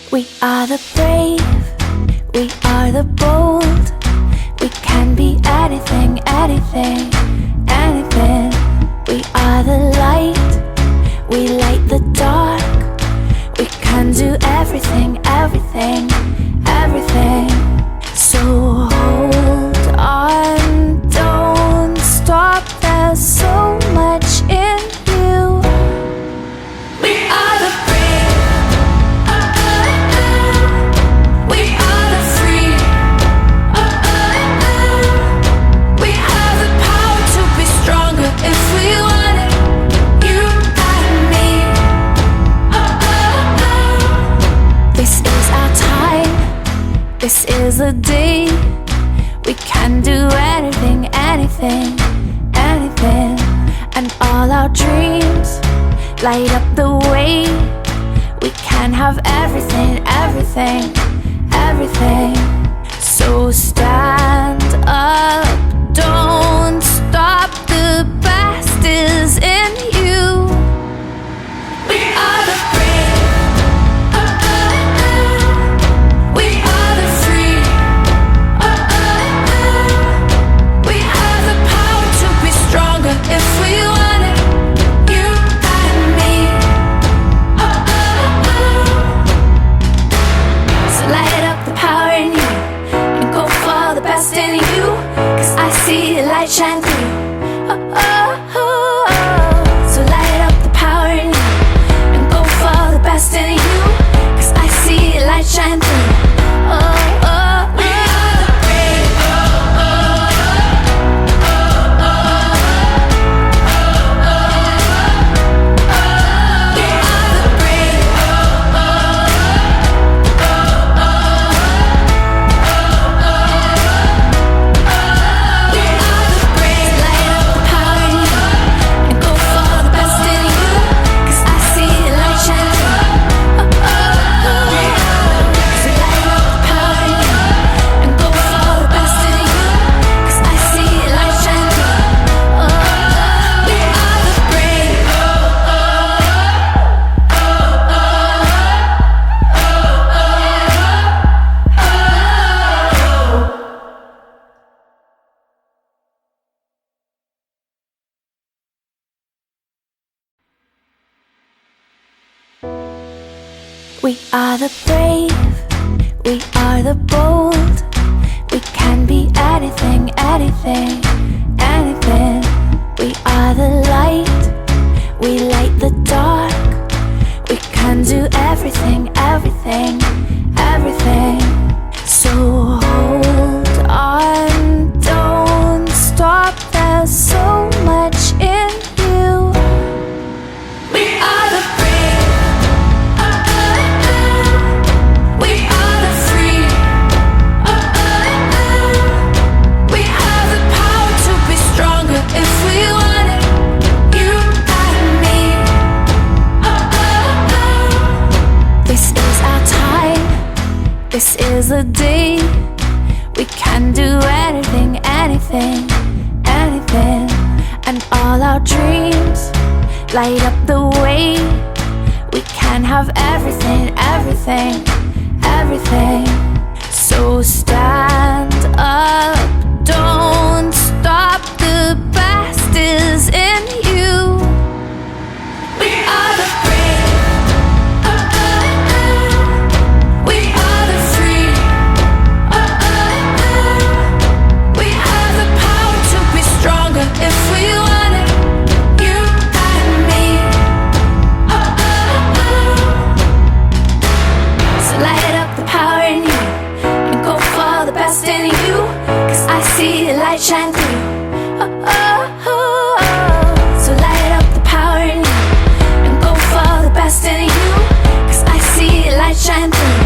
We are the brave, we are the bold. We can be anything, anything, anything. We are the light, we light the dark. We can do everything, everything, everything. So hold on, don't stop, there's so much in you. We are the brave, we are the free, we have the power to be stronger if we want it, you and me. This is our time, this is the day. We can do anything, anything, anything. And all our dreams light up the way. We can have everything, everything, everything. So stand up, don't stop, the best is in you. We are the brave, we are the free, we have the power to be stronger if we want it, you and me. So light up the power in you and go for the best in you, 'cause I see the light shine through. So light up the power in you and go for the best in you, 'cause I see the light shine through. We are the brave, we are the brave, we are the brave. Light up the power in you and go for the best in you, 'cause I see the light shine through. So light up the power in you and go for the best in you, 'cause I see the light shine through. We are the brave, we are the brave, we are the bold. We can be anything, anything, anything. We are the light, we light the dark. We can do everything, everything, everything. So hold on, don't stop, there's so much in you. We are the brave, we are the free, we have the power to be stronger if we want it, you and me. This is our time, this is the day. We can do anything, anything, anything. And all our dreams light up the way. We can have everything, everything, everything. So stand up, don't stop, the best is in you. We are the brave, we are the free, we have the power to be stronger if we want it, you and me. So light up the power in you and go for the best in you, 'cause I see the light shine through. So light up the power in you and go for the best in you, 'cause I see the light shine through.